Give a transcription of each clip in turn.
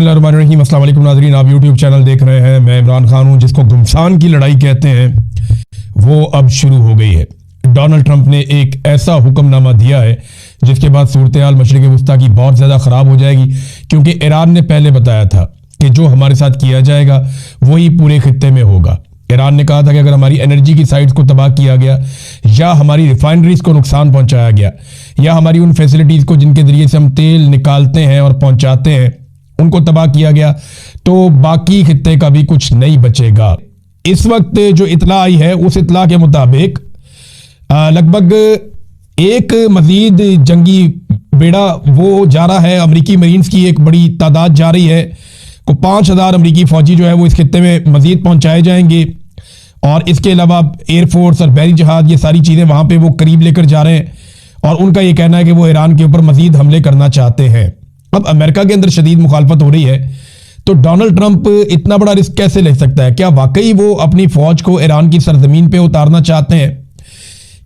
बिस्मिल्लाहिर्रहमानिर्रहीम। अस्सलाम वालेकुम नाज़रीन, आप यूट्यूब चैनल देख रहे हैं। मैं इमरान खान हूं। जिसको घुमसान की लड़ाई कहते हैं वो अब शुरू हो गई है। डोनाल्ड ट्रंप ने एक ऐसा हुक्मनामा दिया है जिसके बाद सूरत हाल मशरिक़ वस्ता की बहुत ज़्यादा ख़राब हो जाएगी, क्योंकि ईरान ने पहले बताया था कि जो हमारे साथ किया जाएगा वही पूरे खित्ते में होगा। ईरान ने कहा था कि अगर हमारी एनर्जी की साइट्स को तबाह किया गया, या हमारी रिफाइनरीज को नुकसान पहुंचाया गया, या हमारी उन फैसिलिटीज़ को जिनके ज़रिए से हम तेल निकालते हैं और पहुंचाते हैं उनको तबाह किया गया, तो बाकी खित्ते का भी कुछ नहीं बचेगा। इस वक्त जो इतला आई है उस इतला के मुताबिक लगभग एक मजीद जंगी बेड़ा वो जा रहा है। अमरीकी मरीन्स की एक बड़ी तादाद जा रही है। को 5000 अमरीकी फौजी जो है वो इस खित्ते में मजीद पहुंचाए जाएंगे, और इसके अलावा एयरफोर्स और बहरी जहाज, ये सारी चीज़ें वहाँ पे वो करीब लेकर जा रहे हैं। और उनका ये कहना है कि वो ईरान के ऊपर मजीद हमले करना चाहते हैं। अब अमेरिका के अंदर शदीद मुखालफत हो रही है, तो डोनाल्ड ट्रंप इतना बड़ा रिस्क कैसे ले सकता है? क्या वाकई वो अपनी फौज को ईरान की सरजमीन पे उतारना चाहते हैं?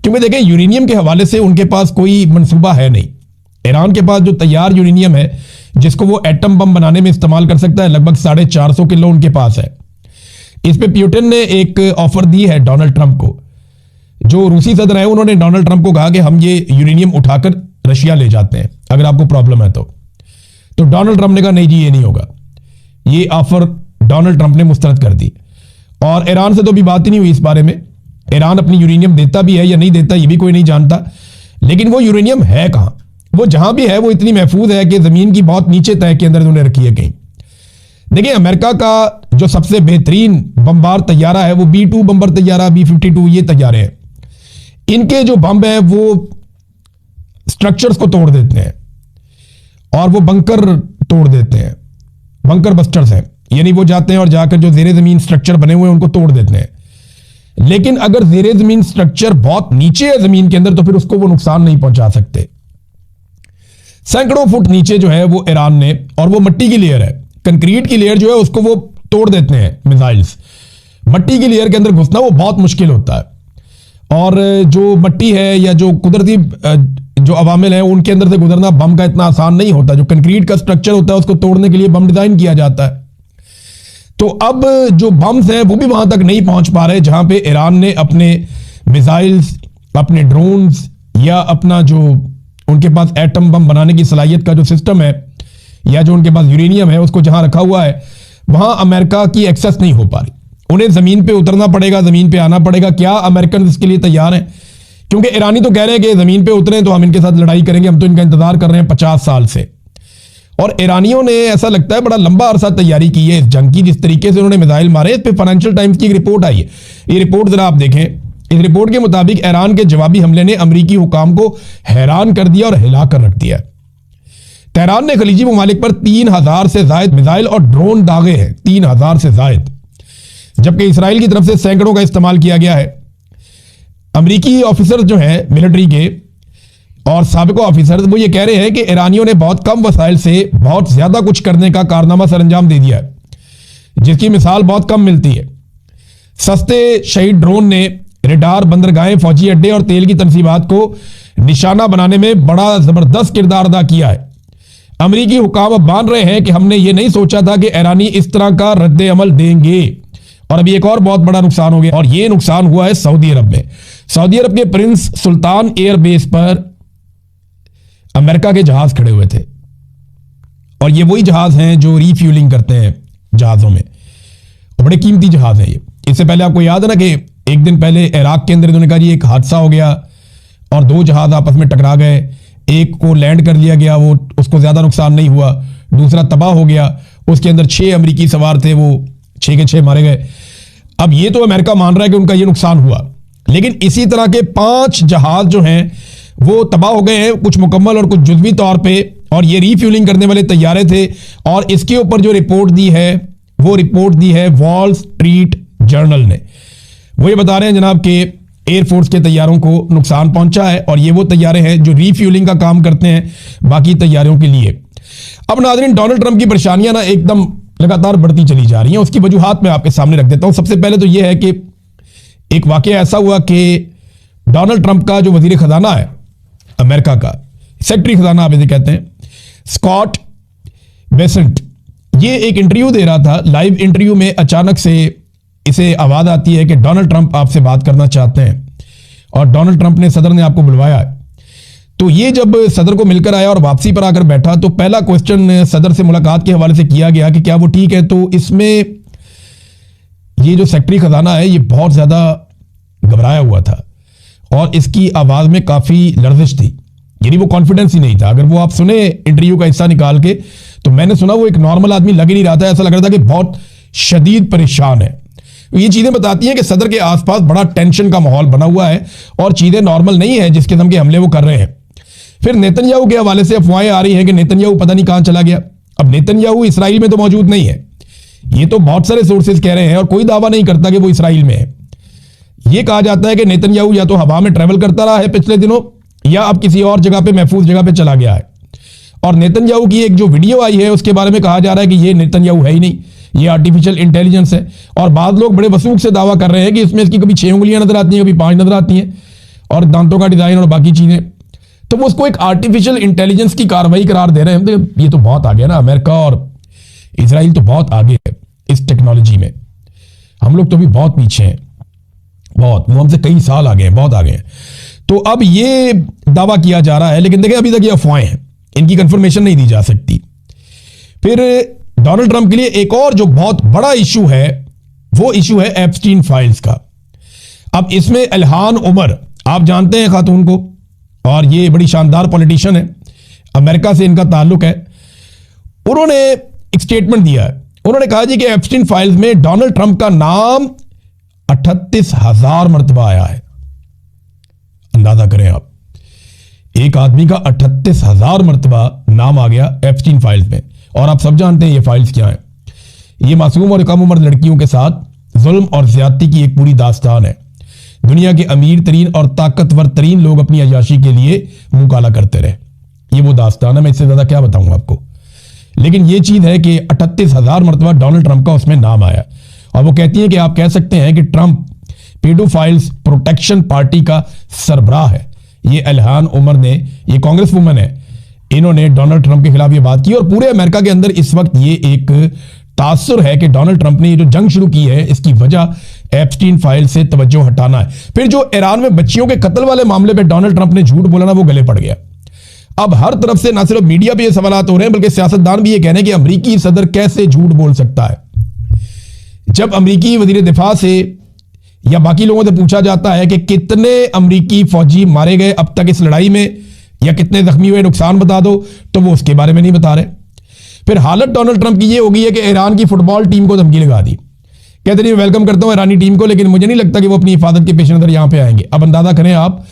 क्योंकि देखें, यूरेनियम के हवाले से उनके पास कोई मनसूबा है नहीं। ईरान के पास जो तैयार यूरेनियम है जिसको वो एटम बम बनाने में इस्तेमाल कर सकता है, लगभग 450 किलो उनके पास है। इस पे पुतिन ने एक ऑफर दी है डोनाल्ड ट्रंप को। जो रूसी सदर है उन्होंने डोनाल्ड ट्रंप को कहा कि हम ये यूरेनियम उठाकर रशिया ले जाते हैं अगर आपको प्रॉब्लम है तो डोनाल्ड ट्रंप ने कहा नहीं जी, ये नहीं होगा। ये ऑफर डोनाल्ड ट्रंप ने मुस्तरद कर दी। और ईरान से तो भी बात ही नहीं हुई इस बारे में। ईरान अपनी यूरेनियम देता भी है या नहीं देता ये भी कोई नहीं जानता, लेकिन वो यूरेनियम है कहां? वो जहां भी है वो इतनी महफूज है कि जमीन की बहुत नीचे तह के अंदर उन्होंने रखी है कहीं। देखिए, अमेरिका का जो सबसे बेहतरीन बमबार तैयारा है वो B-2 बम्बर तैयारा, B-52, ये तैयारे हैं। इनके जो बम है वो स्ट्रक्चर्स को तोड़ देते हैं और वो बंकर तोड़ देते हैं। बंकर बस्टर्स हैं, यानी वो जाते हैं और जाकर जो जेरे जमीन स्ट्रक्चर बने हुए हैं उनको तोड़ देते हैं। लेकिन अगर जेरे जमीन स्ट्रक्चर बहुत नीचे है जमीन के अंदर तो फिर उसको वो नुकसान नहीं पहुंचा सकते। सैकड़ों फुट नीचे जो है वो ईरान ने, और वो मट्टी की लेयर है, कंक्रीट की लेयर जो है उसको वो तोड़ देते हैं मिसाइल्स। मट्टी की लेयर के अंदर घुसना वो बहुत मुश्किल होता है, और जो मट्टी है या जो कुदरती जो अवामिल है उनके अंदर से गुजरना बम का इतना आसान नहीं होता। जो कंक्रीट का स्ट्रक्चर होता है उसको तोड़ने के लिए बम डिजाइन किया जाता है। तो अब जो बम्स हैं वो भी वहां तक नहीं पहुंच पा रहे जहां पे ईरान ने अपने मिसाइल्स, अपने ड्रोन्स, या अपना जो उनके पास एटम बम बनाने की सलाहियत का जो सिस्टम है, या जो उनके पास यूरेनियम है उसको जहां रखा हुआ है वहां अमेरिका की एक्सेस नहीं हो पा रही। उन्हें जमीन पे उतरना पड़ेगा, जमीन पे आना पड़ेगा। क्या अमेरिकन इसके लिए तैयार हैं? क्योंकि ईरानी तो कह रहे हैं कि जमीन पे उतरे तो हम इनके साथ लड़ाई करेंगे, हम तो इनका इंतजार कर रहे हैं 50 साल से। और ईरानियों ने ऐसा लगता है बड़ा लंबा अरसा तैयारी की है इस जंग की। जिस तरीके से उन्होंने मिसाइल मारे, इस पे फाइनेंशियल टाइम्स की एक रिपोर्ट आई है। ये रिपोर्ट जरा आप देखें। इस रिपोर्ट के मुताबिक ईरान के जवाबी हमले ने अमरीकी हुकाम को हैरान कर दिया और हिला कर रख दिया। तेहरान ने खलीजी ममालिक पर 3000 से जायद मिसाइल और ड्रोन दागे हैं, 3000 से जायद, जबकि इसराइल की तरफ से सैकड़ों का इस्तेमाल किया गया है। अमरीकी ऑफिसर जो हैं मिलिट्री के और साबिक ऑफिसर, वो ये कह रहे हैं कि ईरानियों ने बहुत कम वसाइल से बहुत ज्यादा कुछ करने का कारनामा सरअंजाम दे दिया है, जिसकी मिसाल बहुत कम मिलती है। सस्ते शहीद ड्रोन ने रेडार, बंदरगाहें, फौजी अड्डे और तेल की तनसीबात को निशाना बनाने में बड़ा जबरदस्त किरदार अदा किया है। अमरीकी हुकाम अब मान रहे हैं कि हमने ये नहीं सोचा था कि ईरानी इस तरह का रद्द अमल देंगे। और अभी एक और बहुत बड़ा नुकसान हो गया, और ये नुकसान हुआ है सऊदी अरब में। सऊदी अरब के प्रिंस सुल्तान एयरबेस पर अमेरिका के जहाज खड़े हुए थे, और ये वही जहाज हैं जो रीफ्यूलिंग करते हैं जहाजों में। बड़े कीमती जहाज हैं ये। इससे पहले आपको याद है ना कि एक दिन पहले इराक के अंदर इन्होंने कहा एक हादसा हो गया और 2 जहाज आपस में टकरा गए। एक को लैंड कर लिया गया, वो उसको ज्यादा नुकसान नहीं हुआ, दूसरा तबाह हो गया। उसके अंदर 6 अमरीकी सवार थे, वो 6 के 6 मारे गए। अब ये तो अमेरिका मान रहा है कि उनका ये नुकसान हुआ, लेकिन इसी तरह के 5 जहाज जो हैं वो तबाह हो गए हैं, कुछ मुकम्मल और कुछ जुज़वी तौर पे। और ये रीफ्यूलिंग करने वाले तैयारे थे। और इसके ऊपर जो रिपोर्ट दी है वो रिपोर्ट दी है वॉल स्ट्रीट जर्नल ने। वो ये बता रहे हैं जनाब कि एयरफोर्स के तैयारों को नुकसान पहुंचा है, और ये वो तैयारे हैं जो रीफ्यूलिंग का काम करते हैं बाकी तैयारों के लिए। अब नाज़रीन, डोनाल्ड ट्रंप की परेशानियां ना एकदम लगातार बढ़ती चली जा रही हैं। उसकी वजूहात मैं आपके सामने रख देता हूं। सबसे पहले तो यह है कि एक वाकया ऐसा हुआ कि डोनाल्ड ट्रंप का जो वजीर खजाना है अमेरिका का, सेक्रेटरी खजाना आप इसे कहते हैं, स्कॉट बेसेंट, ये एक इंटरव्यू दे रहा था। लाइव इंटरव्यू में अचानक से इसे आवाज आती है कि डोनाल्ड ट्रंप आपसे बात करना चाहते हैं, और डोनाल्ड ट्रंप ने, सदर ने आपको बुलवाया है। तो ये जब सदर को मिलकर आया और वापसी पर आकर बैठा, तो पहला क्वेश्चन सदर से मुलाकात के हवाले से किया गया कि क्या वो ठीक है। तो इसमें ये जो सेक्रेटरी खजाना है ये बहुत ज्यादा घबराया हुआ था और इसकी आवाज में काफी लर्जिश थी, यानी वो कॉन्फिडेंस ही नहीं था। अगर वो आप सुने इंटरव्यू का हिस्सा निकाल के, तो मैंने सुना वो एक नॉर्मल आदमी लग ही नहीं रहा था, ऐसा लग रहा था कि बहुत शदीद परेशान है। ये चीजें बताती हैं कि सदर के आसपास बड़ा टेंशन का माहौल बना हुआ है और चीजें नॉर्मल नहीं है जिस किस्म के हमले वो कर रहे हैं। फिर नेतन्याहू के हवाले से अफवाहें आ रही हैं कि नेतन्याहू पता नहीं कहां चला गया। अब नेतन्याहू इसराइल में तो मौजूद नहीं है, ये तो बहुत सारे सोर्सेज कह रहे हैं और कोई दावा नहीं करता कि वो इसराइल में है। यह कहा जाता है कि नेतन्याहू या तो हवा में ट्रेवल करता रहा है पिछले दिनों, या अब किसी और जगह पे, महफूज जगह पे चला गया है। और नेतन्याहू की एक जो वीडियो आई है उसके बारे में कहा जा रहा है कि ये नेतन्याहू है ही नहीं, ये आर्टिफिशियल इंटेलिजेंस है। और बाद लोग बड़े वसूख से दावा कर रहे हैं कि इसमें इसकी कभी 6 उंगलियां नजर आती हैं, कभी 5 नजर आती हैं, और दांतों का डिजाइन और बाकी चीजें। तो वो उसको एक आर्टिफिशियल इंटेलिजेंस की कार्रवाई करार दे रहे हैं। तो ये तो बहुत आगे है ना, अमेरिका और इसराइल तो बहुत आगे है इस टेक्नोलॉजी में, हम लोग तो भी बहुत पीछे हैं, बहुत, वो हमसे कई साल आगे हैं, बहुत आगे हैं। तो अब ये दावा किया जा रहा है, लेकिन देखिए अभी तक ये अफवाहें हैं, इनकी कंफर्मेशन नहीं दी जा सकती। फिर डोनाल्ड ट्रंप के लिए एक और जो बहुत बड़ा इशू है, वो इशू है एप्स्टीन फाइल्स का। अब इसमें इल्हान उमर, आप जानते हैं खातून को, और ये बड़ी शानदार पॉलिटिशियन है, अमेरिका से इनका ताल्लुक है। उन्होंने एक स्टेटमेंट दिया है, उन्होंने कहा जी कि एप्स्टीन फाइल्स में डोनाल्ड ट्रंप का नाम 38,000 मरतबा आया है। अंदाजा करें आप, एक आदमी का 38,000 मरतबा नाम आ गया एप्स्टीन फाइल्स में। और आप सब जानते हैं ये फाइल्स क्या हैं। ये मासूम और कम उम्र लड़कियों के साथ जुल्म और ज्यादती की एक पूरी दास्तान है। दुनिया के अमीर तरीन और ताकतवर तरीन लोग अपनी अय्याशी के लिए मुंह काला करते रहे, ये वो दास्तान है। मैं इससे ज्यादा क्या बताऊंगा आपको, लेकिन ये चीज है कि 38,000 मरतबा डोनाल्ड ट्रंप का उसमें नाम आया। और वो कहती है कि आप कह सकते हैं कि ट्रंप पेडोफाइल्स प्रोटेक्शन पार्टी का सरबराह है। ये इल्हान उमर ने, ये कांग्रेस वुमन है, इन्होंने डोनाल्ड ट्रंप के खिलाफ ये बात की। और पूरे अमेरिका के अंदर इस वक्त ये एक तासुर है कि डोनाल्ड ट्रंप ने ये जो जंग शुरू की है, इसकी वजह एप्स्टीन फाइल से तवज्जो हटाना है। फिर जो ईरान में बच्चियों के कत्ल वाले मामले पे डोनाल्ड ट्रंप ने झूठ बोला ना, वो गले पड़ गया। अब हर तरफ से ना सिर्फ मीडिया पे ये सवालात हो रहे हैं, बल्कि सियासतदान भी ये कह रहे हैं कि अमेरिकी सदर कैसे झूठ बोल सकता है। जब अमेरिकी वजीर दिफा से या बाकी लोगों से पूछा जाता है कि कितने अमेरिकी फौजी मारे गए अब तक इस लड़ाई में, या कितने जख्मी हुए, नुकसान बता दो, तो वो उसके बारे में नहीं बता रहे। फिर हालत डोनाल्ड ट्रंप की ये हो गई है कि ईरान की फुटबॉल टीम को धमकी लगा दी, कहते नहीं वेलकम करता हूं ईरानी टीम को, लेकिन मुझे नहीं लगता कि वो अपनी हिफाजत के पेश नजर यहां पे आएंगे। अब अंदाजा करें आप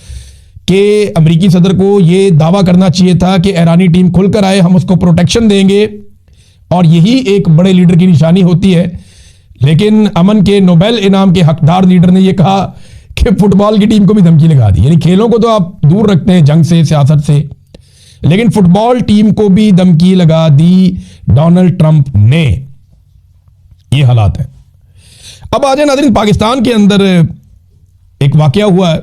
कि अमेरिकी सदर को ये दावा करना चाहिए था कि ईरानी टीम खुलकर आए, हम उसको प्रोटेक्शन देंगे, और यही एक बड़े लीडर की निशानी होती है। लेकिन अमन के नोबेल इनाम के हकदार लीडर ने यह कहा कि फुटबॉल की टीम को भी धमकी लगा दी। यानी खेलों को तो आप दूर रखते हैं जंग से, सियासत से, लेकिन फुटबॉल टीम को भी धमकी लगा दी डोनाल्ड ट्रंप ने। ये हालात है। अब आ जाए नाज़रीन, पाकिस्तान के अंदर एक वाकया हुआ है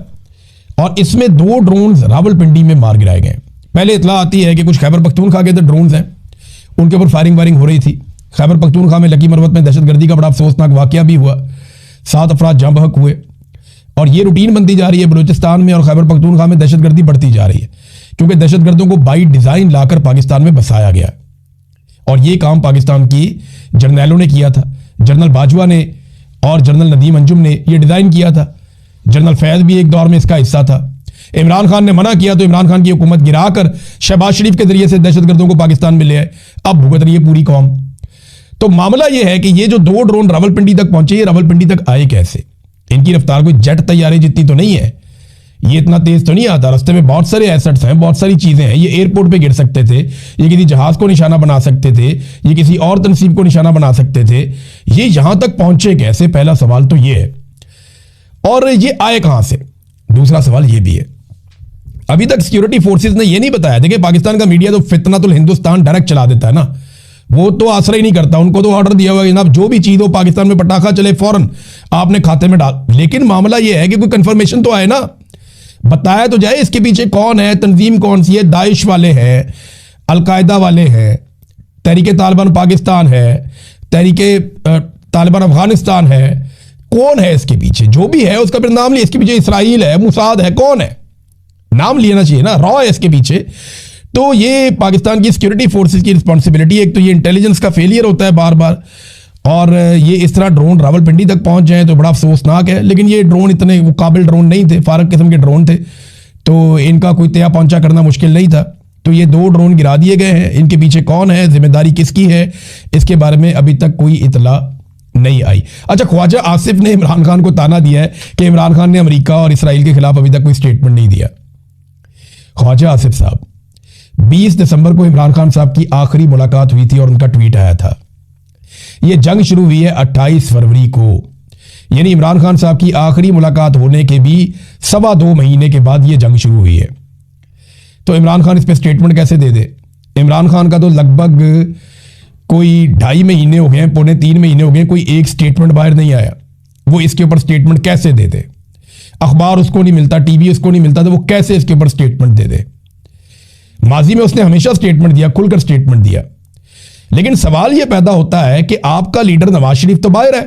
और इसमें 2 ड्रोन्स रावलपिंडी में मार गिराए गए। पहले इतला आती है कि कुछ खैबर पख्तूनख्वा के ड्रोन्स हैं, उनके ऊपर फायरिंग वायरिंग हो रही थी। खैबर पख्तूनख्वा में लकी मरवत में दहशतगर्दी का बड़ा अफसोसनाक वाकया भी हुआ, 7 अफराद जाँ बहक हुए, और ये रूटीन बनती जा रही है बलूचिस्तान में और खैबर पख्तूनख्वा में दहशतगर्दी बढ़ती जा रही है, क्योंकि दहशतगर्दों को बाई डिजाइन लाकर पाकिस्तान में बसाया गया। और ये काम पाकिस्तान की जर्नैलों ने किया था, जनरल बाजवा ने और जनरल नदीम अंजुम ने ये डिजाइन किया था। जनरल फैज भी एक दौर में इसका हिस्सा था। इमरान खान ने मना किया तो इमरान खान की हुकूमत गिराकर शहबाज शरीफ के जरिए से दहशतगर्दों को पाकिस्तान में ले आए, अब भुगत रही है पूरी कौम। तो मामला यह है कि ये जो 2 ड्रोन रावलपिंडी तक पहुंचे, ये रावलपिंडी तक आए कैसे? इनकी रफ्तार कोई जेट तैयारे जितनी तो नहीं है, ये इतना तेज तो नहीं आता। रास्ते में बहुत सारे एसेट्स हैं, बहुत सारी चीजें हैं। ये एयरपोर्ट पे गिर सकते थे, ये किसी जहाज को निशाना बना सकते थे, ये किसी और तनसीब को निशाना बना सकते थे। ये यहां तक पहुंचे कैसे? पहला सवाल तो ये है। और ये आए कहां से? दूसरा सवाल ये भी है। अभी तक सिक्योरिटी फोर्सेस ने ये नहीं बताया। देखिए, पाकिस्तान का मीडिया तो फितनातुल हिंदुस्तान डायरेक्ट चला देता है ना, वो तो आश्रय ही नहीं करता। उनको तो ऑर्डर दिया हुआ है जनाब, जो भी चीज हो पाकिस्तान में पटाखा चले फौरन आपने खाते में डाल। लेकिन मामला ये है कि कोई कंफर्मेशन तो आए ना, बताया तो जाए इसके पीछे कौन है, तंजीम कौन सी है, दाइश वाले हैं, अलकायदा वाले हैं, तहरीके तालिबान पाकिस्तान है, तहरीके तालिबान अफगानिस्तान है, कौन है इसके पीछे? जो भी है उसका फिर नाम लिया, इसके पीछे इसराइल है, मुसाद है, कौन है? नाम लेना चाहिए ना, रॉ है इसके पीछे। तो ये पाकिस्तान की सिक्योरिटी फोर्सेस की रिस्पॉन्सिबिलिटी है। एक तो ये इंटेलिजेंस का फेलियर होता है बार बार, और ये इस तरह ड्रोन रावलपिंडी तक पहुंच जाए तो बड़ा अफसोसनाक है। लेकिन ये ड्रोन इतने वो काबिल ड्रोन नहीं थे, फारक किस्म के ड्रोन थे, तो इनका कोई तया पहुंचा करना मुश्किल नहीं था। तो ये 2 ड्रोन गिरा दिए गए हैं। इनके पीछे कौन है, जिम्मेदारी किसकी है, इसके बारे में अभी तक कोई इतला नहीं आई। अच्छा, ख्वाजा आसिफ ने इमरान खान को ताना दिया है कि इमरान खान ने अमेरिका और इसराइल के खिलाफ अभी तक कोई स्टेटमेंट नहीं दिया। ख्वाजा आसिफ साहब, 20 दिसंबर को इमरान खान साहब की आखिरी मुलाकात हुई थी और उनका ट्वीट आया था। यह जंग शुरू हुई है 28 फरवरी को, यानी इमरान खान साहब की आखिरी मुलाकात होने के भी 2.25 महीने के बाद यह जंग शुरू हुई है। तो इमरान खान इस पर स्टेटमेंट कैसे दे दे? इमरान खान का तो लगभग कोई 2.5 महीने हो गए, 2.25-3 महीने हो गए, कोई एक स्टेटमेंट बाहर नहीं आया। वो इसके ऊपर स्टेटमेंट कैसे दे दे? अखबार उसको नहीं मिलता, टीवी उसको नहीं मिलता, तो वो कैसे इसके ऊपर स्टेटमेंट दे दे? माजी में उसने हमेशा स्टेटमेंट दिया, खुलकर स्टेटमेंट दिया। लेकिन सवाल यह पैदा होता है कि आपका लीडर नवाज शरीफ तो बाहर है,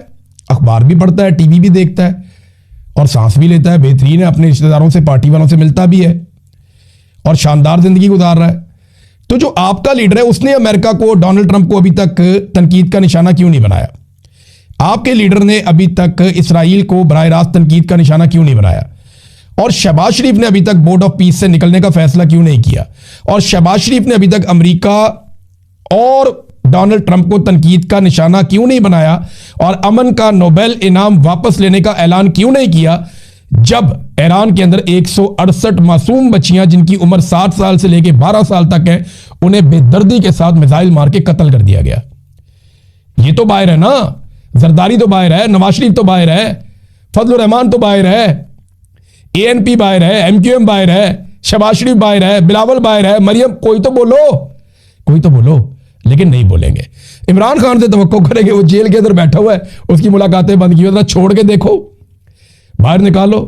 अखबार भी पढ़ता है, टीवी भी देखता है और सांस भी लेता है, बेहतरीन है, अपने रिश्तेदारों से, पार्टी वालों से मिलता भी है और शानदार जिंदगी गुजार रहा है। तो जो आपका लीडर है उसने अमेरिका को, डोनाल्ड ट्रंप को अभी तक तनकीद का निशाना क्यों नहीं बनाया? आपके लीडर ने अभी तक इसराइल को बराह रास्त तनकीद का निशाना क्यों नहीं बनाया? और शहबाज शरीफ ने अभी तक बोर्ड ऑफ पीस से निकलने का फैसला क्यों नहीं किया? और शहबाज शरीफ ने अभी तक अमेरिका और डोनाल्ड ट्रंप को तनकीद का निशाना क्यों नहीं बनाया? और अमन का नोबेल इनाम वापस लेने का ऐलान क्यों नहीं किया, जब ईरान के अंदर 168 मासूम बच्चियां जिनकी उम्र 7 साल से लेकर 12 साल तक है, उन्हें बेदर्दी के साथ मिसाइल मार के कत्ल कर दिया गया? ये तो बाहर है ना, जरदारी तो बाहर है, नवाज शरीफ तो बाहर है, फजलुर रहमान तो बाहर है, एएनपी बाहर है, एमक्यूएम बाहर है, शहबाज शरीफ बाहर है, बिलावल बाहर है, मरियम, कोई तो बोलो, कोई तो बोलो। लेकिन नहीं बोलेंगे। इमरान खान से तवक्को करेंगे, वो जेल के अंदर बैठा हुआ है, उसकी मुलाकातें बंद की हुई, छोड़ के देखो, बाहर निकालो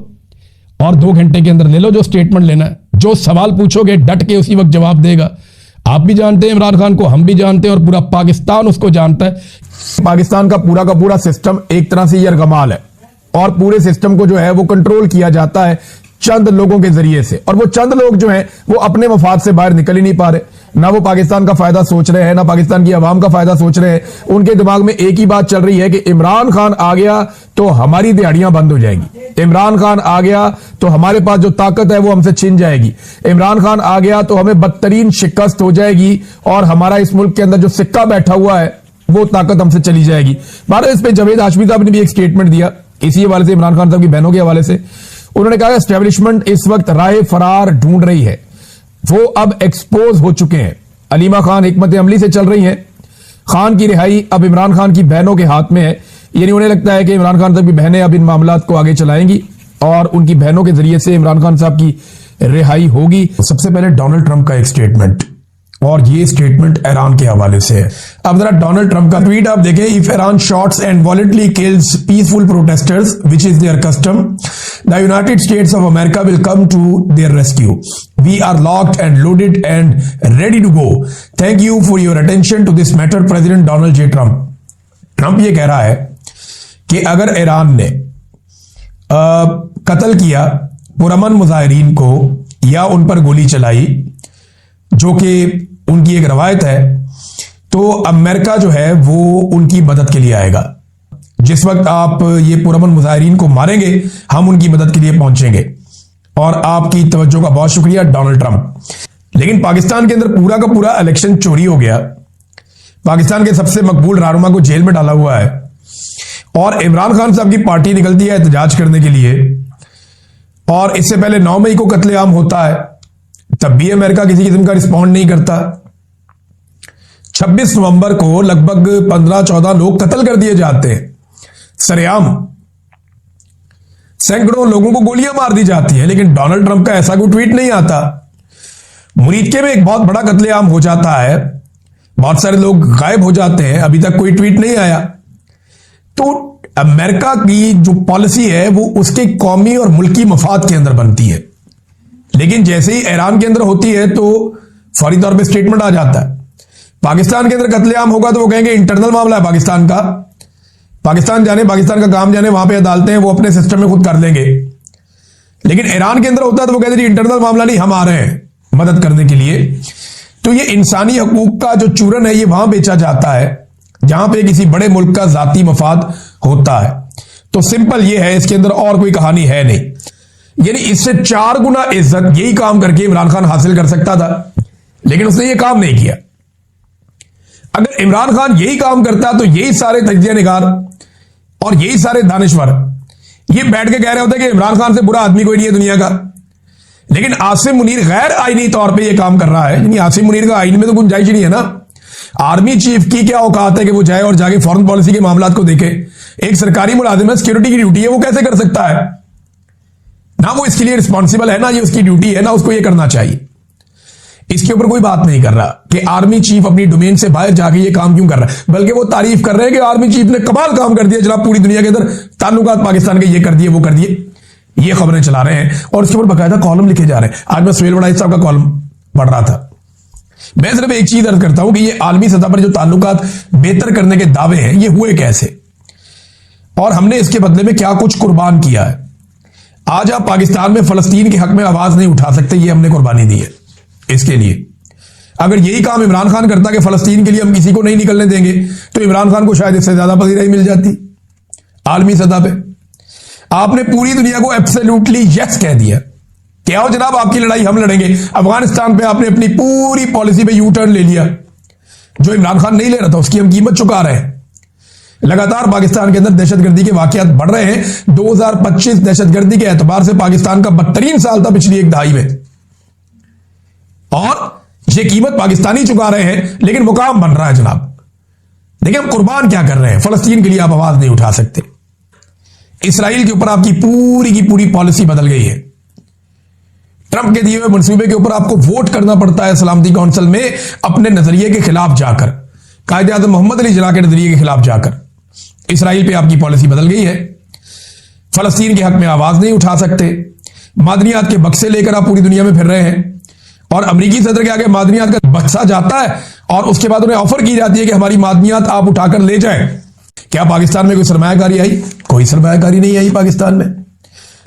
और 2 घंटे के अंदर ले लो जो स्टेटमेंट लेना है। जो सवाल पूछोगे डट के उसी वक्त जवाब देगा। आप भी जानते हैं इमरान खान को, हम भी जानते हैं और पूरा पाकिस्तान उसको जानता है। पाकिस्तान का पूरा सिस्टम एक तरह से यरगमाल है और पूरे सिस्टम को जो है वो कंट्रोल किया जाता है चंद लोगों के जरिए से, और वो चंद लोग जो हैं वो अपने मफाद से बाहर निकल ही नहीं पा रहे। ना वो पाकिस्तान का फायदा सोच रहे हैं, ना पाकिस्तान की आवाम का फायदा सोच रहे हैं। उनके दिमाग में एक ही बात चल रही है कि इमरान खान आ गया तो हमारी दिहाड़ियां बंद हो जाएंगी, इमरान खान आ गया तो हमारे पास जो ताकत है वो हमसे छिन जाएगी, इमरान खान आ गया तो हमें बदतरीन शिकस्त हो जाएगी और हमारा इस मुल्क के अंदर जो सिक्का बैठा हुआ है वो ताकत हमसे चली जाएगी। भारत इस पर जावेद हाशमी साहब ने भी एक स्टेटमेंट दिया इसी हवाले से, इमरान खान साहब की बहनों के हवाले से। उन्होंने कहा एस्टेब्लिशमेंट इस वक्त राह फरार ढूंढ रही है, वो अब एक्सपोज हो चुके हैं। अलीमा खान हिकमत अमली से चल रही हैं। खान की रिहाई अब इमरान खान की बहनों के हाथ में है, यानी उन्हें लगता है कि इमरान खान साहब की बहनें अब इन मामलात को आगे चलाएंगी और उनकी बहनों के जरिए से इमरान खान साहब की रिहाई होगी। सबसे पहले डोनाल्ड ट्रंप का एक स्टेटमेंट, और ये स्टेटमेंट ईरान के हवाले से है। अब जरा डोनाल्ड ट्रंप का ट्वीट आप देखें। If Iran shots and violently kills peaceful protesters which is their custom, the United States of America will come to their rescue. We are locked and loaded and ready to go. Thank you for your attention to this matter, President Donald J Trump. Trump ये कह रहा है कि अगर Iran ने कत्ल किया पुरअमन मुजाहिरीन को या उन पर गोली चलाई, जो कि उनकी एक रवायत है, तो अमेरिका जो है वो उनकी मदद के लिए आएगा। जिस वक्त आप ये पुरअमन मुजाहिरीन को मारेंगे, हम उनकी मदद के लिए पहुंचेंगे। और आपकी तवज्जो का बहुत शुक्रिया डोनाल्ड ट्रंप। लेकिन पाकिस्तान के अंदर पूरा का पूरा इलेक्शन चोरी हो गया। पाकिस्तान के सबसे मकबूल रहनुमा को जेल में डाला हुआ है और इमरान खान साहब की पार्टी निकलती है एहतजाज करने के लिए, और इससे पहले 9 मई को कत्लेआम होता है, तब भी अमेरिका किसी किस्म का रिस्पॉन्ड नहीं करता। 26 नवंबर को लगभग 15-14 लोग कत्ल कर दिए जाते हैं सरेआम, सैकड़ों लोगों को गोलियां मार दी जाती है, लेकिन डोनाल्ड ट्रंप का ऐसा कोई ट्वीट नहीं आता। मुरीदके में एक बहुत बड़ा कत्लेआम हो जाता है, बहुत सारे लोग गायब हो जाते हैं, अभी तक कोई ट्वीट नहीं आया। तो अमेरिका की जो पॉलिसी है वो उसके कौमी और मुल्की मफाद के अंदर बनती है, लेकिन जैसे ही ईरान के अंदर होती है तो फौरी तौर पे स्टेटमेंट आ जाता है। पाकिस्तान के अंदर कत्लेआम होगा तो वो कहेंगे इंटरनल मामला है पाकिस्तान का, पाकिस्तान जाने, पाकिस्तान का काम जाने, वहां पे अदालतें हैं, वो अपने सिस्टम में खुद कर लेंगे। लेकिन ईरान के अंदर होता है तो वो कहते हैं इंटरनल मामला नहीं, हम आ रहे हैं मदद करने के लिए। तो ये इंसानी हकूक का जो चूरन है ये वहां बेचा जाता है जहां पे किसी बड़े मुल्क का जाती मफाद होता है। तो सिंपल ये है, इसके अंदर और कोई कहानी है नहीं। यानी इससे 4 गुना इज्जत यही काम करके इमरान खान हासिल कर सकता था, लेकिन उसने ये काम नहीं किया। अगर इमरान खान यही काम करता तो यही सारे तजिया निगार और यही सारे दानिश्वर ये बैठ के कह रहे होते कि इमरान खान से बुरा आदमी कोई नहीं है दुनिया का। लेकिन आसिम मुनीर गैर आईनी तौर पे ये काम कर रहा है, यानी आसिम मुनीर का आईन में तो गुंजाइश नहीं है ना। आर्मी चीफ की क्या औकात है कि वो जाए और जाके फॉरेन पॉलिसी के मामलात को देखे? एक सरकारी मुलाजिम है, सिक्योरिटी की ड्यूटी है, वो कैसे कर सकता है? ना वो इसके लिए रिस्पॉन्सिबल है, ना ये उसकी ड्यूटी है, ना उसको ये करना चाहिए। इसके ऊपर कोई बात नहीं कर रहा कि आर्मी चीफ अपनी डोमेन से बाहर जाके ये काम क्यों कर रहा है, बल्कि वो तारीफ कर रहे हैं कि आर्मी चीफ ने कमाल काम कर दिया जनाब, पूरी दुनिया के अंदर ताल्लुकात पाकिस्तान के ये कर दिए वो कर दिए, ये खबरें चला रहे हैं और उसके ऊपर बकायदा कॉलम लिखे जा रहे हैं। आज मैं सुहेल वड़ाई साहब का कॉलम पढ़ रहा था। मैं सिर्फ एक चीज अर्ज करता हूं कि ये आलमी सतह पर जो ताल्लुकात बेहतर करने के दावे हैं ये हुए कैसे, और हमने इसके बदले में क्या कुछ कुर्बान किया है। आज आप पाकिस्तान में फलस्तीन के हक में आवाज नहीं उठा सकते, ये हमने कुर्बानी दी है इसके लिए। अगर यही काम इमरान खान करता कि फलस्तीन के लिए हम किसी को नहीं निकलने देंगे तो इमरान खान को शायद इससे ज्यादा पजीराई मिल जाती आलमी सतह पे। आपने पूरी दुनिया को एब्सोल्युटली यस कह दिया कि आओ जनाब आपकी लड़ाई हम लड़ेंगे। अफगानिस्तान पे आपने अपनी पूरी पॉलिसी पे यू टर्न ले लिया, जो इमरान खान नहीं ले रहा था उसकी हम कीमत चुका रहे हैं। लगातार पाकिस्तान के अंदर दहशतगर्दी के वाकयात बढ़ रहे हैं। 2025 दहशतगर्दी के एतबार से पाकिस्तान का 32 साल था पिछली एक दहाई में, और ये कीमत पाकिस्तानी चुका रहे हैं, लेकिन मुकाम बन रहा है जनाब। देखिए हम कुर्बान क्या कर रहे हैं। फलस्तीन के लिए आप आवाज नहीं उठा सकते, इसराइल के ऊपर आपकी पूरी की पूरी पॉलिसी बदल गई है। ट्रंप के दिए हुए मंसूबे के ऊपर आपको वोट करना पड़ता है सलामती काउंसिल में अपने नजरिए के खिलाफ जाकर, कायदे आज़म मोहम्मद अली जिन्ना के नजरिए के खिलाफ जाकर। इसराइल पे आपकी पॉलिसी बदल गई है। फलस्तीन के हक में आवाज नहीं उठा सकते। मादनियात के बक्से लेकर आप पूरी दुनिया में फिर रहे हैं, और अमेरिकी सदर के आगे मादनियात का बक्सा जाता है और उसके बाद उन्हें ऑफर की जाती है कि हमारी मादनियात आप उठाकर ले जाएं। क्या पाकिस्तान में कोई सरमायाकारी आई? कोई सरमायाकारी नहीं आई पाकिस्तान में।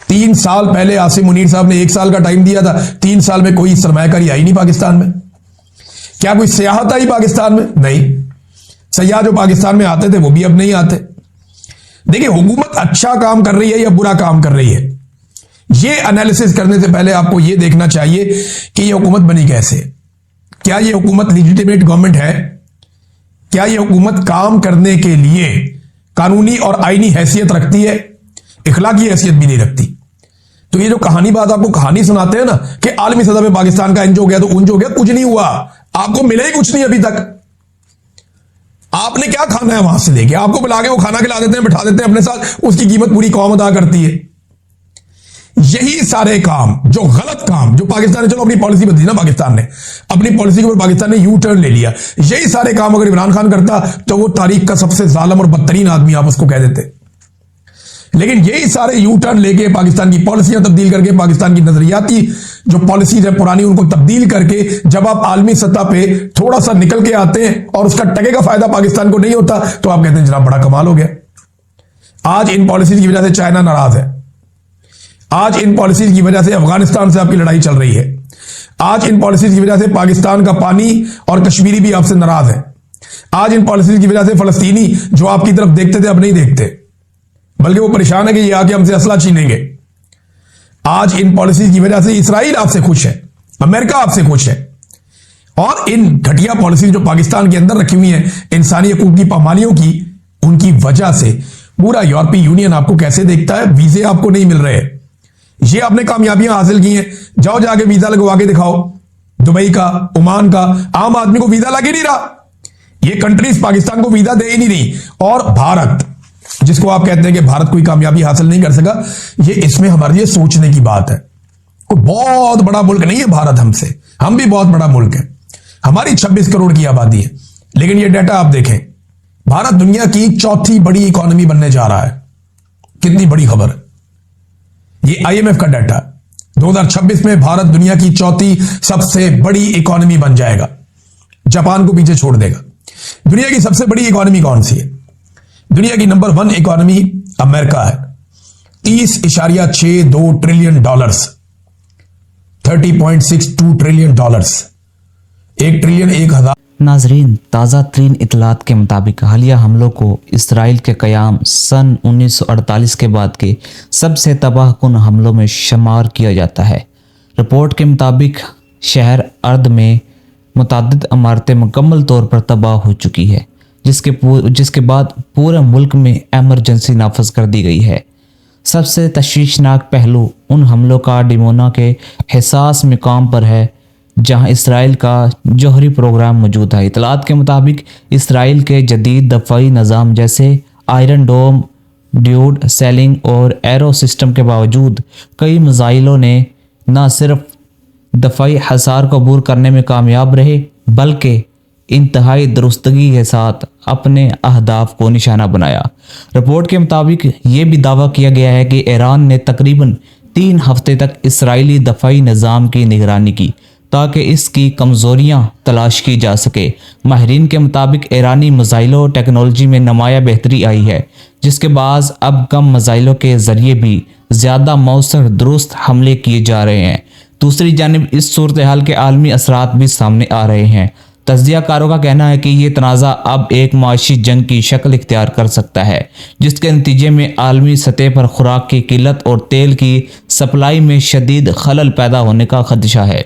3 साल पहले आसिम मुनीर साहब ने 1 साल का टाइम दिया था, 3 साल में कोई सरमायाकारी आई नहीं पाकिस्तान में। क्या कोई सियाहत आई पाकिस्तान में? नहीं। सयाह जो पाकिस्तान में आते थे वो भी अब नहीं आते। देखिए हुकूमत अच्छा काम कर रही है या बुरा काम कर रही है, ये एनालिसिस करने से पहले आपको ये देखना चाहिए कि ये हुकूमत बनी कैसे। क्या ये हुकूमत लेजिटिमेट गवर्नमेंट है? क्या ये हुकूमत काम करने के लिए कानूनी और आईनी हैसियत रखती है? इखलाकी हैसियत भी नहीं रखती। तो ये जो कहानी बात आपको कहानी सुनाते हैं ना कि आलमी सतह पे पाकिस्तान का इंज हो गया तो उंज हो गया, कुछ नहीं हुआ। आपको मिला ही कुछ नहीं अभी तक। आपने क्या खाना है वहां से लेके? आपको बुला के वो खाना खिला देते हैं, बिठा देते हैं अपने साथ, उसकी कीमत पूरी कौम अदा करती है। यही सारे काम जो गलत काम जो पाकिस्तान ने, चलो अपनी पॉलिसी बदली ना, पाकिस्तान ने अपनी पॉलिसी के ऊपर पाकिस्तान ने यू टर्न ले लिया। यही सारे काम अगर इमरान खान करता तो वो तारीख का सबसे जालिम और बदतरीन आदमी आप उसको कह देते। लेकिन यही सारे यू टर्न लेके पाकिस्तान की पॉलिसियां तब्दील करके, पाकिस्तान की नजरियाती जो पॉलिसीज है पुरानी उनको तब्दील करके, जब आप आलमी सतह पे थोड़ा सा निकल के आते हैं और उसका टके का फायदा पाकिस्तान को नहीं होता तो आप कहते हैं जनाब बड़ा कमाल हो गया। आज इन पॉलिसीज की वजह से चाइना नाराज है। आज इन पॉलिसीज की वजह से अफगानिस्तान से आपकी लड़ाई चल रही है। आज इन पॉलिसीज की वजह से पाकिस्तान का पानी और कश्मीरी भी आपसे नाराज है। आज इन पॉलिसीज की वजह से फलस्तीनी जो आपकी तरफ देखते थे अब नहीं देखते, बल्कि वो परेशान है कि ये आके हमसे असला छीनेंगे। आज इन पॉलिसीज की वजह से इसराइल आपसे खुश है, अमेरिका आपसे खुश है। और इन घटिया पॉलिसी जो पाकिस्तान के अंदर रखी हुई है इंसानी हकूक की पामालियों की, उनकी वजह से पूरा यूरोपीय यूनियन आपको कैसे देखता है। वीजे आपको नहीं मिल रहे, ये आपने कामयाबियां हासिल की हैं, जाओ जाके वीजा लगवा के दिखाओ। दुबई का, ओमान का आम आदमी को वीजा लग ही नहीं रहा। ये कंट्रीज पाकिस्तान को वीजा दे ही नहीं रही। और भारत, जिसको आप कहते हैं कि भारत कोई कामयाबी हासिल नहीं कर सका, ये इसमें हमारे लिए सोचने की बात है। कोई बहुत बड़ा मुल्क नहीं है भारत हमसे, हम भी बहुत बड़ा मुल्क है। हमारी 26 करोड़ की आबादी है, लेकिन ये डाटा आप देखें, भारत दुनिया की 4थी बड़ी इकोनॉमी बनने जा रहा है। कितनी बड़ी खबर है। ये आईएमएफ का डाटा, 2026 में भारत दुनिया की 4थी सबसे बड़ी इकोनॉमी बन जाएगा। जापान को पीछे छोड़ देगा। दुनिया की सबसे बड़ी इकोनॉमी कौन सी है? दुनिया की नंबर 1 इकोनॉमी अमेरिका है, 30.62 trillion dollars, 30.62 trillion dollars, 1 trillion 1000। नाजरीन, ताज़ा तरीन इतलात के मुताबिक हालिया हमलों को इसराइल के क़याम सन 1948 के बाद के सबसे तबाहकुन हमलों में शुमार किया जाता है। रिपोर्ट के मुताबिक शहर अर्द में मुतअद्दिद इमारतें मुकम्मल तौर पर तबाह हो चुकी है, जिसके बाद पूरे मुल्क में एमरजेंसी नाफज कर दी गई है। सबसे तशवीशनाक पहलू उन हमलों का डिमोना के हिसास मकाम पर है जहां इसराइल का जौहरी प्रोग्राम मौजूद है। इतलात के मुताबिक इसराइल के जदीद दफ़ाई निज़ाम जैसे आयरन डोम, ड्यूड सेलिंग और एरो सिस्टम के बावजूद कई मिसाइलों ने न सिर्फ दफ़ाई हसार को अबूर करने में कामयाब रहे बल्कि इंतहाई दुरुस्तगी के साथ अपने अहदाफ को निशाना बनाया। रिपोर्ट के मुताबिक ये भी दावा किया गया है कि ईरान ने तकरीबन 3 हफ्ते तक इसराइली दफ़ाई निज़ाम की निगरानी की ताकि इसकी कमज़ोरियां तलाश की जा सके। माहिरीन के मुताबिक ईरानी मिसाइलों टेक्नोलॉजी में नुमाया बेहतरी आई है, जिसके बाद अब कम मिसाइलों के ज़रिए भी ज़्यादा मौसर दुरुस्त हमले किए जा रहे हैं। दूसरी जानिब इस सूरत हाल के आलमी असरात भी सामने आ रहे हैं। तज्ज़ियाकारों का कहना है कि ये तनाज़ा अब एक माशी जंग की शक्ल इख्तियार कर सकता है, जिसके नतीजे में आलमी सतह पर खुराक की किल्लत और तेल की सप्लाई में शदीद खलल पैदा होने का खदशा है।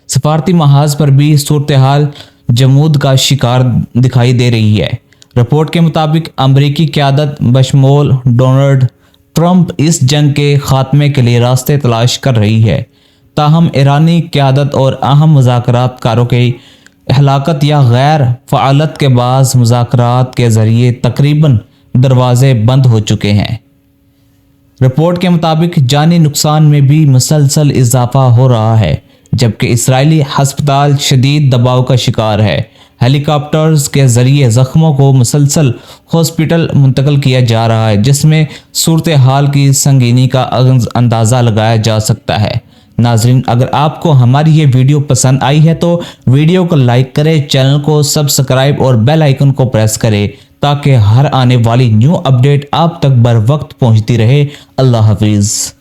सफारती महाज पर भी सूरत हाल जमूद का शिकार दिखाई दे रही है। रिपोर्ट के मुताबिक अमरीकी क़यादत बशमोल डोनाल्ड ट्रंप इस जंग के खात्मे के लिए रास्ते तलाश कर रही है। ताहम ईरानी क़यादत और अहम मुज़ाकरातकारों के हलाकत या गैर फ़आलत के बाद मुज़ाकरात के ज़रिए तकरीबन दरवाजे बंद हो चुके हैं। रिपोर्ट के मुताबिक जानी नुकसान में भी मुसलसल इजाफा हो रहा है, जबकि इसराइली हस्पताल शदीद दबाव का शिकार है। हेलीकॉप्टर्स के ज़रिए ज़ख्मों को मुसलसल हॉस्पिटल मुंतकिल किया जा रहा है, जिसमें सूरत हाल की संगीनी का अंदाज़ा लगाया जा सकता है। नाजरीन, अगर आपको हमारी ये वीडियो पसंद आई है तो वीडियो को लाइक करें, चैनल को सब्सक्राइब और बेल आइकन को प्रेस करें ताकि हर आने वाली न्यू अपडेट आप तक बर वक्त पहुँचती रहे। अल्लाह हाफिज़।